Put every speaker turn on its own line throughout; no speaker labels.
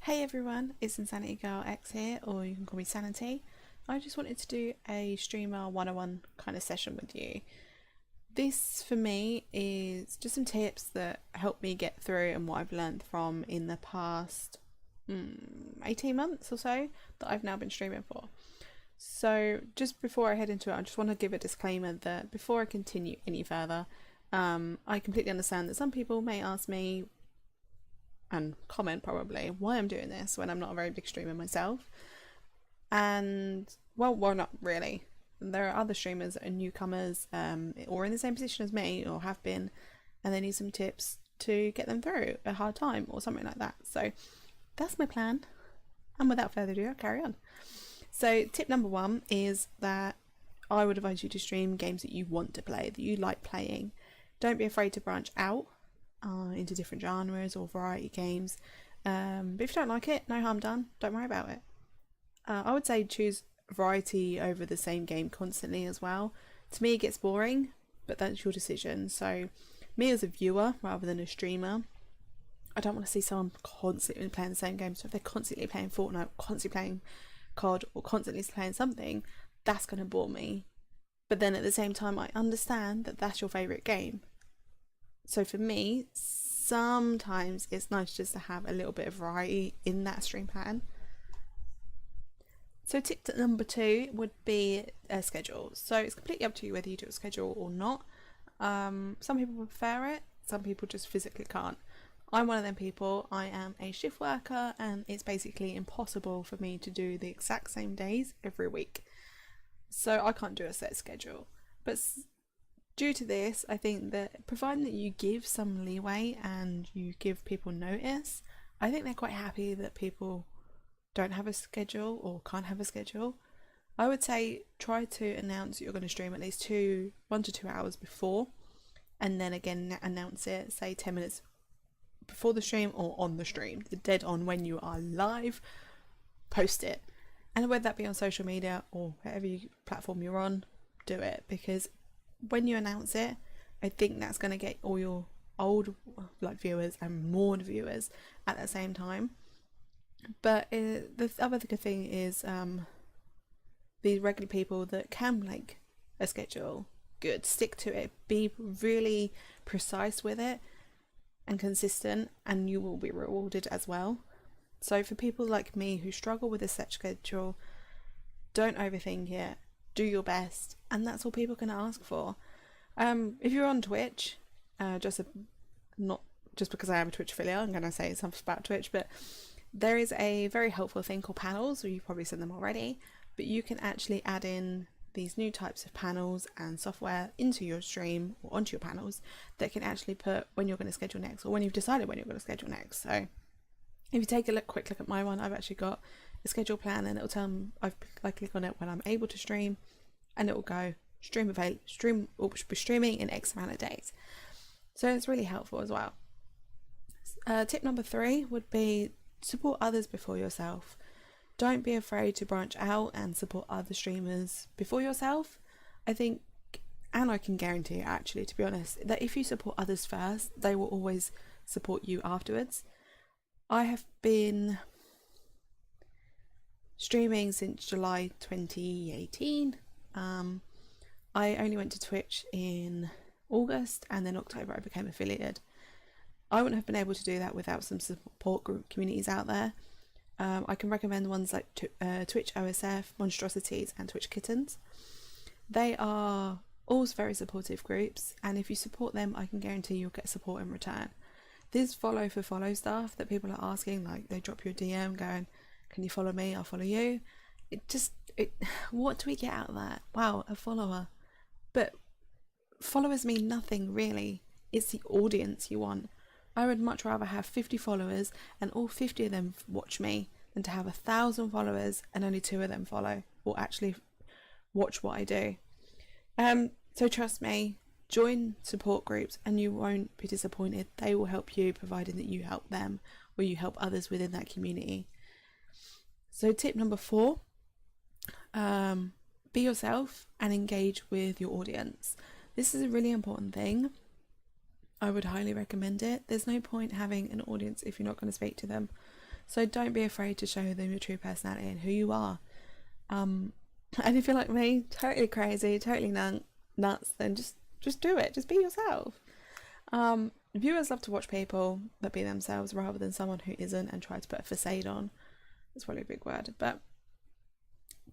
Hey everyone, it's Insanity Girl X here, or you can call me Sanity. I just wanted to do a streamer 101 kind of session with you. This for me is just some tips that help me get through and what I've learned from in the past 18 months or so that I've now been streaming for. So just before I head into it, I just want to give a disclaimer that before I continue any further, I completely understand that some people may ask me and comment probably why I'm doing this when I'm not a very big streamer myself. And well, not really. There are other streamers that are newcomers or in the same position as me or have been, and they need some tips to get them through a hard time or something like that. So that's my plan. And without further ado, I'll carry on. So tip number one is that I would advise you to stream games that you want to play, that you like playing. Don't be afraid to branch out into different genres or variety games. But if you don't like it, no harm done. Don't worry about it. I would say choose variety over the same game constantly as well. To me, it gets boring, but that's your decision. So, me as a viewer rather than a streamer, I don't want to see someone constantly playing the same game. So if they're constantly playing Fortnite, constantly playing COD, or constantly playing something, that's going to bore me. But then at the same time, I understand that that's your favourite game. So for me, sometimes it's nice just to have a little bit of variety in that stream pattern. So tip number two would be a schedule. So it's completely up to you whether you do a schedule or not. Some people prefer it, some people just physically can't. I'm one of them people. I am a shift worker and it's basically impossible for me to do the exact same days every week. So I can't do a set schedule. But due to this, I think that providing that you give some leeway and you give people notice, I think they're quite happy that people don't have a schedule or can't have a schedule. I would say try to announce you're going to stream at least 1 to 2 hours before, and then again announce it, say 10 minutes before the stream or on the stream, the dead on when you are live, post it. And whether that be on social media or whatever platform you're on, do it, because when you announce it, I think that's going to get all your old viewers and more viewers at the same time. But the other good thing is these regular people that can make a schedule, good, stick to it, be really precise with it and consistent, and you will be rewarded as well. So for people like me who struggle with a set schedule, don't overthink it, do your best, and that's all people can ask for. If you're on Twitch, not just because I am a Twitch affiliate, I'm going to say something about Twitch, but there is a very helpful thing called panels, or you've probably seen them already, but you can actually add in these new types of panels and software into your stream or onto your panels that can actually put when you're going to schedule next, or when you've decided when you're going to schedule next. So if you take a quick look at my one, I've actually got a schedule plan, and it'll tell me, I click on it when I'm able to stream, and it will go will be streaming in X amount of days. So it's really helpful as well. Tip number 3 would be support others before yourself. Don't be afraid to branch out and support other streamers before yourself. I think, and I can guarantee actually, to be honest, that if you support others first, they will always support you afterwards. I have been streaming since July 2018. I only went to Twitch in August, and then October I became affiliated. I wouldn't have been able to do that without some support group communities out there. I can recommend ones like Twitch OSF, Monstrosities and Twitch Kittens. They are all very supportive groups, and if you support them, I can guarantee you'll get support in return. This follow for follow stuff that people are asking, like they drop you a DM going, can you follow me, I'll follow you. What do we get out of that? Wow, a follower. But followers mean nothing really. It's the audience you want. I would much rather have 50 followers and all 50 of them watch me than to have 1,000 followers and only 2 of them follow or actually watch what I do. So trust me, join support groups and you won't be disappointed. They will help you, provided that you help them or you help others within that community. So tip number 4, be yourself and engage with your audience. This is a really important thing. I would highly recommend it. There's no point having an audience if you're not going to speak to them. So don't be afraid to show them your true personality and who you are. And if you're like me, totally crazy, totally nuts, then just do it. Just be yourself. Viewers love to watch people that be themselves rather than someone who isn't and try to put a facade on. That's probably a big word, but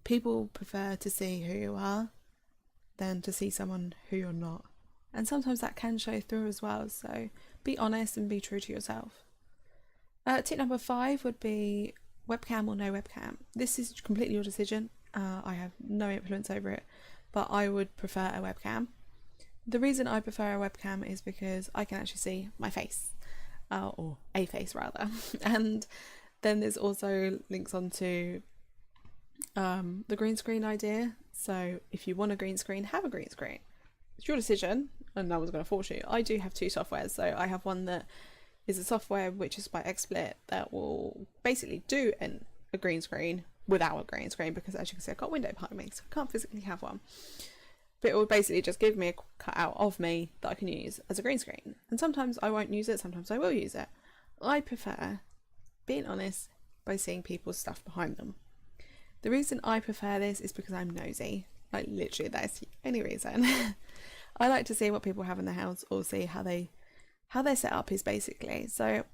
people prefer to see who you are than to see someone who you're not. And sometimes that can show through as well, so be honest and be true to yourself. Tip number 5 would be webcam or no webcam. This is completely your decision. I have no influence over it, but I would prefer a webcam. The reason I prefer a webcam is because I can actually see my face, or a face rather. And then there's also links onto the green screen idea. So if you want a green screen, have a green screen. It's your decision and no one's going to force you. I do have 2 softwares. So I have one that is a software which is by XSplit that will basically do a green screen without a green screen, because as you can see I've got a window behind me, so I can't physically have one. But it will basically just give me a cutout of me that I can use as a green screen. And sometimes I won't use it, sometimes I will use it. I prefer being honest by seeing people's stuff behind them. The reason I prefer this is because I'm nosy. Like literally that's the only reason. I like to see what people have in their house, or see how their setup is basically. So I'm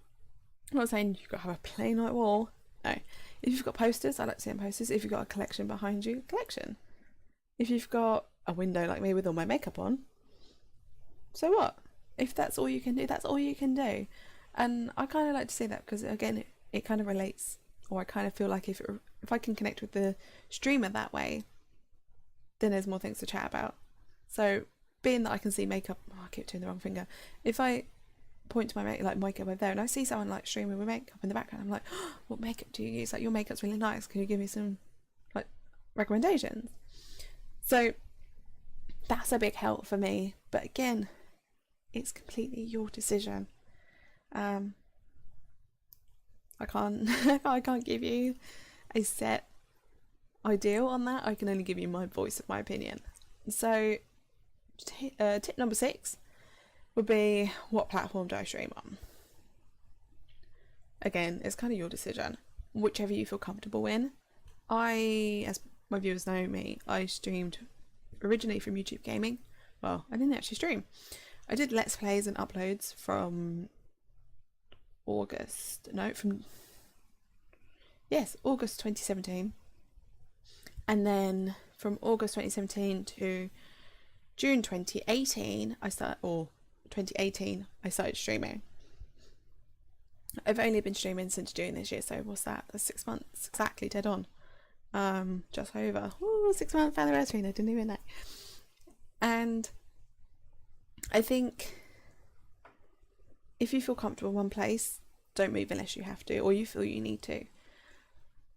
not saying you've got to have a plain white wall. No. If you've got posters, I like to see them posters. If you've got a collection behind you, collection. If you've got a window like me with all my makeup on, so what? If that's all you can do, that's all you can do. And I kind of like to see that because again it kind of relates, or I kind of feel like if I can connect with the streamer that way, then there's more things to chat about. So being that I can see makeup, I keep doing the wrong finger. If I point to my makeup over there and I see someone like streaming with makeup in the background, I'm like, oh, what makeup do you use? Like, your makeup's really nice, can you give me some like recommendations? So that's a big help for me, but again, it's completely your decision. I can't give you a set ideal on that. I can only give you my voice of my opinion. So tip number 6 would be, what platform do I stream on? Again, it's kind of your decision, whichever you feel comfortable in. As my viewers know me, I streamed originally from YouTube Gaming. Well, I didn't actually stream. I did Let's Plays and uploads from August 2017. And then from August 2017 to June 2018, I started streaming. I've only been streaming since June this year, so what's that? That's 6 months exactly, dead on. Just over. Ooh, 6 month anniversary, and I didn't even know. And I think if you feel comfortable in one place, don't move unless you have to, or you feel you need to.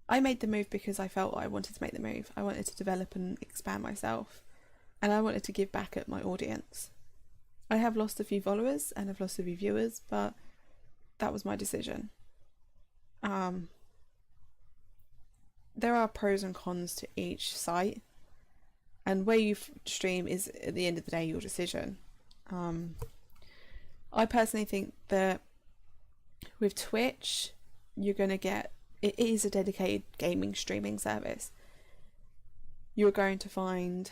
I made the move because I felt I wanted to make the move. I wanted to develop and expand myself, and I wanted to give back at my audience. I have lost a few followers and I've lost a few viewers, but that was my decision. There are pros and cons to each site, and where you stream is at the end of the day your decision. I personally think that with Twitch, it is a dedicated gaming streaming service. You're going to find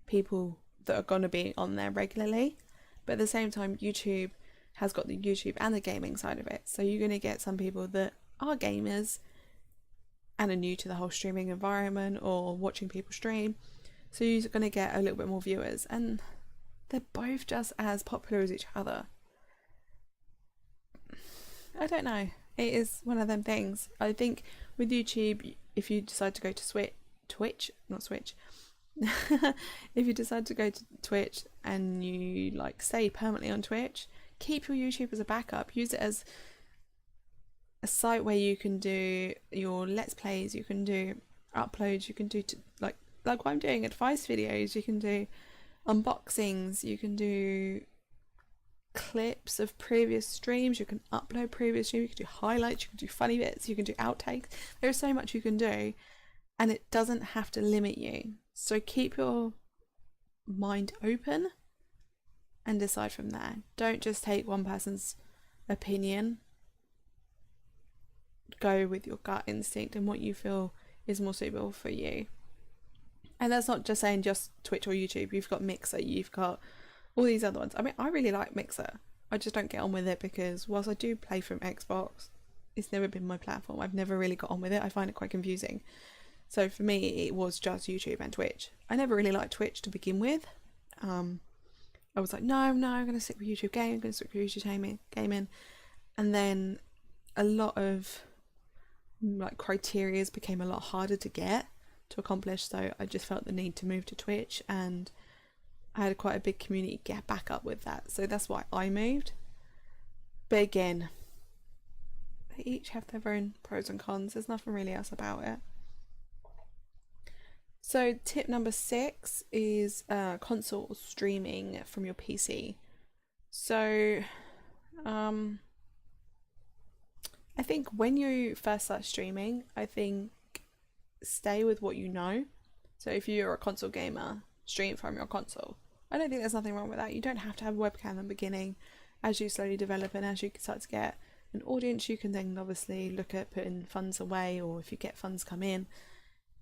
people that are going to be on there regularly, but at the same time YouTube has got the YouTube and the gaming side of it, so you're going to get some people that are gamers and are new to the whole streaming environment or watching people stream, so you're going to get a little bit more viewers, and they're both just as popular as each other. I don't know, it is one of them things. I think with YouTube, if you decide to go to if you decide to go to Twitch and you like stay permanently on Twitch, keep your YouTube as a backup. Use it as a site where you can do your Let's Plays, you can do uploads, you can do like what I'm doing, advice videos, you can do unboxings, you can do clips of previous streams, you can upload previous streams, you can do highlights, you can do funny bits, you can do outtakes. There's so much you can do, and it doesn't have to limit you. So keep your mind open and decide from there. Don't just take one person's opinion go with your gut instinct and what you feel is more suitable for you. And that's not just saying just Twitch or YouTube. You've got Mixer, you've got all these other ones. I mean, I really like Mixer. I just don't get on with it because whilst I do play from Xbox, it's never been my platform. I've never really got on with it. I find it quite confusing. So for me, it was just YouTube and Twitch. I never really liked Twitch to begin with. I was like, no, I'm going to stick with YouTube gaming, I'm going to stick with YouTube gaming. And then a lot of like criterias became a lot harder to get to accomplish, so I just felt the need to move to Twitch, and I had quite a big community get back up with that, so that's why I moved. But again, they each have their own pros and cons. There's nothing really else about it. So tip number 6 is console streaming from your PC. So I think when you first start streaming, I think stay with what you know. So if you're a console gamer, stream from your console. I don't think there's nothing wrong with that. You don't have to have a webcam in the beginning. As you slowly develop and as you start to get an audience, you can then obviously look at putting funds away, or if you get funds come in,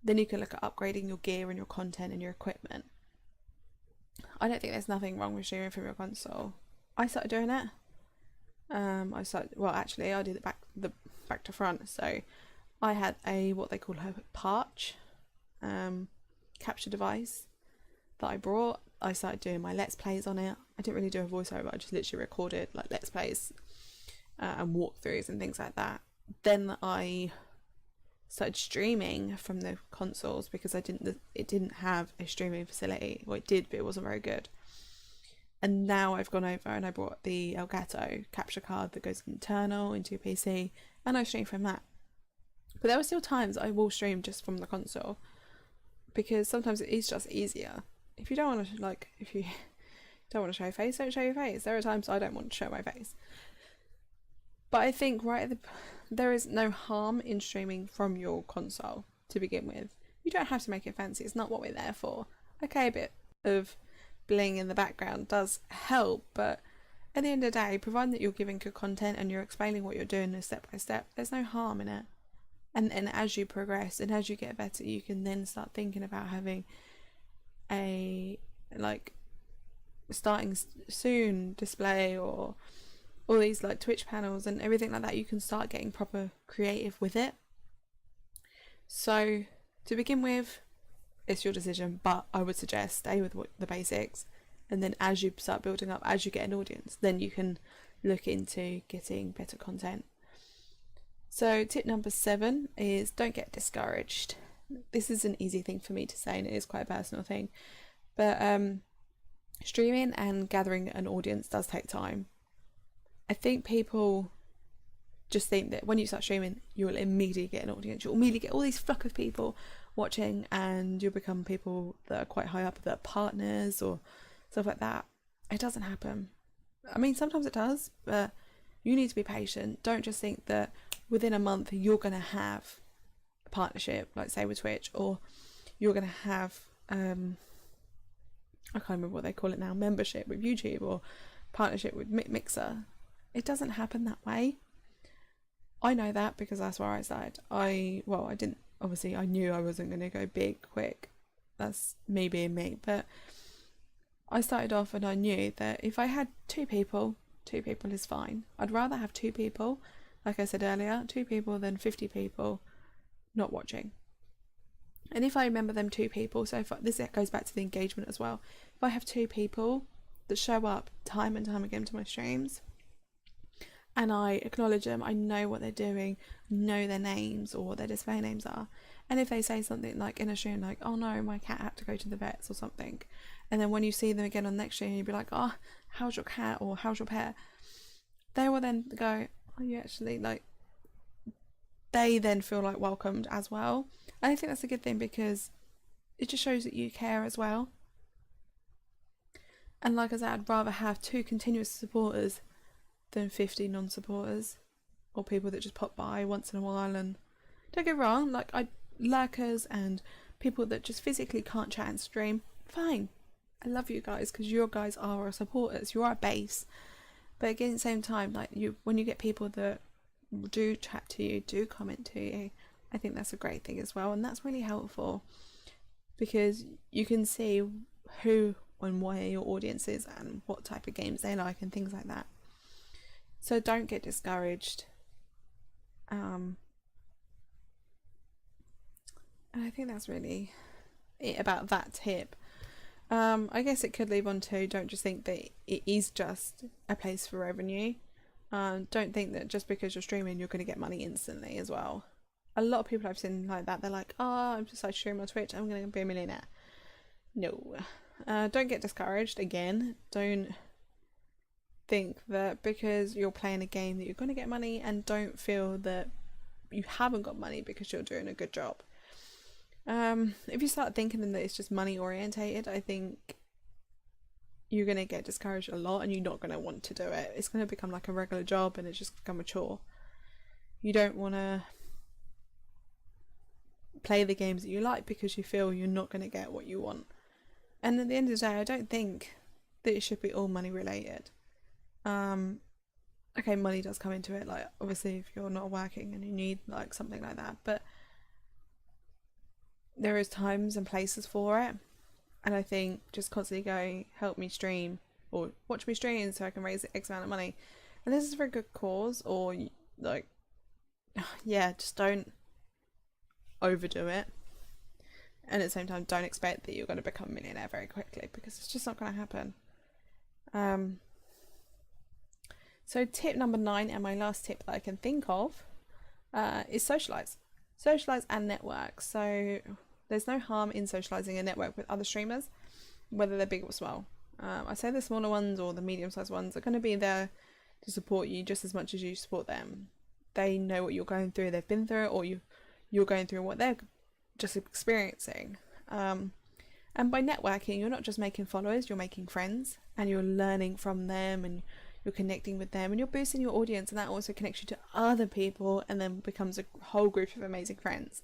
then you can look at upgrading your gear and your content and your equipment. I don't think there's nothing wrong with streaming from your console. I started doing it. I did it back to front. So I had a what they call a Parch capture device that I brought. I started doing my Let's Plays on it. I didn't really do a voiceover. I just literally recorded like Let's Plays and walkthroughs and things like that. Then I started streaming from the consoles because it didn't have a streaming facility. Well, it did, but it wasn't very good. And now I've gone over and I brought the Elgato capture card that goes internal into your PC, and I stream from that. But there are still times I will stream just from the console because sometimes it is just easier. If you don't want to don't want to show your face, don't show your face. There are times I don't want to show my face. But I think there is no harm in streaming from your console to begin with. You don't have to make it fancy. It's not what we're there for. Okay, a bit of bling in the background does help, but at the end of the day, providing that you're giving good content and you're explaining what you're doing step by step, there's no harm in it. And as you progress and as you get better, you can then start thinking about having a starting soon display or all these like Twitch panels and everything like that. You can start getting proper creative with it. So to begin with, it's your decision, but I would suggest stay with the basics, and then as you start building up, as you get an audience, then you can look into getting better content. So tip number 7 is don't get discouraged. This is an easy thing for me to say and it is quite a personal thing, but streaming and gathering an audience does take time. I think people just think that when you start streaming, you will immediately get an audience. You'll immediately get all these flock of people watching, and you'll become people that are quite high up, that are partners or stuff like that. It doesn't happen. I mean, sometimes it does, but you need to be patient. Don't just think that within a month you're going to have a partnership, like say with Twitch, or you're going to have I can't remember what they call it now, membership with YouTube or partnership with Mixer. It doesn't happen that way. I know that because that's where I started. I knew I wasn't going to go big quick. That's me being me. But I started off and I knew that if I had 2 people is fine. I'd rather have 2 people, like I said earlier, 2 people than 50 people not watching. And if I remember them 2 people, so this goes back to the engagement as well. If I have 2 people that show up time and time again to my streams, and I acknowledge them, I know what they're doing, know their names or what their display names are. And if they say something like in a stream like, oh no, my cat had to go to the vets or something, and then when you see them again on the next stream, you'll be like, oh, how's your cat or how's your pet? They will then go, oh, you actually they then feel like welcomed as well. And I think that's a good thing because it just shows that you care as well. And like I said, I'd rather have 2 continuous supporters than 50 non-supporters or people that just pop by once in a while. And don't get wrong, like lurkers and people that just physically can't chat and stream, fine. I love you guys because you guys are our supporters, you're our base. But again, at the same time, when you get people that do chat to you, do comment to you. I think that's a great thing as well, and that's really helpful because you can see who and where your audience is and what type of games they like and things like that. So don't get discouraged. And I think that's really it about that tip. I guess it could leave on to, don't just think that it is just a place for revenue. Don't think that just because you're streaming you're going to get money instantly as well. A lot of people I've seen like that, they're like, oh, I'm just like streaming on Twitch, I'm going to be a millionaire. No. Don't get discouraged. Again, don't think that because you're playing a game that you're going to get money, and don't feel that you haven't got money because you're doing a good job. If you start thinking that it's just money orientated, I think you're going to get discouraged a lot and you're not going to want to do it. It's going to become like a regular job and it's just become a chore. You don't want to play the games that you like because you feel you're not going to get what you want. And at the end of the day, I don't think that it should be all money related. Okay, money does come into it, like obviously if you're not working and you need like something like that, but there is times and places for it. And I think just constantly going, help me stream or watch me stream so I can raise X amount of money, and this is for a good cause, or like, yeah, just don't overdo it. And at the same time, don't expect that you're going to become a millionaire very quickly, because it's just not going to happen. So tip number 9, and my last tip that I can think of, is socialize. Socialize and network. So there's no harm in socializing and network with other streamers, whether they're big or small. I say the smaller ones or the medium-sized ones are going to be there to support you just as much as you support them. They know what you're going through, they've been through it, or you're going through what they're just experiencing. And by networking, you're not just making followers, you're making friends, and you're learning from them, and you're connecting with them, and you're boosting your audience, and that also connects you to other people and then becomes a whole group of amazing friends.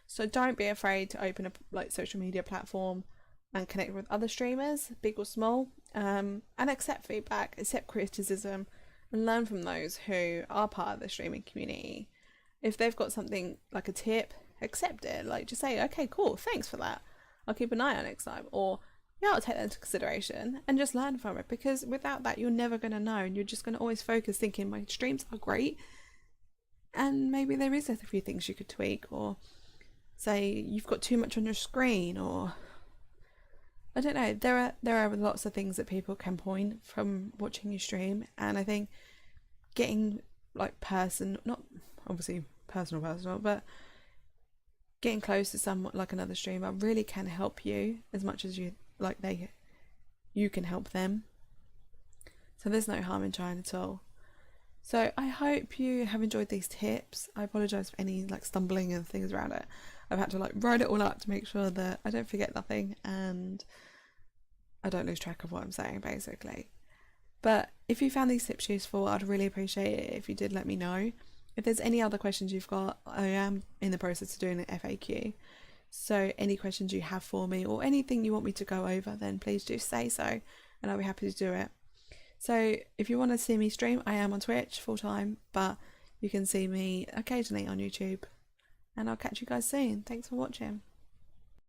So don't be afraid to open a like social media platform and connect with other streamers, big or small, and accept feedback, accept criticism, and learn from those who are part of the streaming community. If they've got something like a tip, accept it. Like, just say, okay, cool, thanks for that, I'll keep an eye on it next time, or yeah, I'll take that into consideration, and just learn from it, because without that you're never going to know, and you're just going to always focus thinking my streams are great, and maybe there is a few things you could tweak, or say you've got too much on your screen, or I don't know, there are lots of things that people can point from watching you stream. And I think getting like not obviously personal, but getting close to someone like another streamer really can help you as much as you can help them. So there's no harm in trying at all. So I hope you have enjoyed these tips. I apologise for any like stumbling and things around it. I've had to like write it all up to make sure that I don't forget nothing and I don't lose track of what I'm saying, basically. But if you found these tips useful, I'd really appreciate it if you did let me know. If there's any other questions you've got, I am in the process of doing an FAQ. So any questions you have for me or anything you want me to go over, then please do say so and I'll be happy to do it. So if you want to see me stream, I am on Twitch full time, but you can see me occasionally on YouTube. And I'll catch you guys soon. Thanks for watching.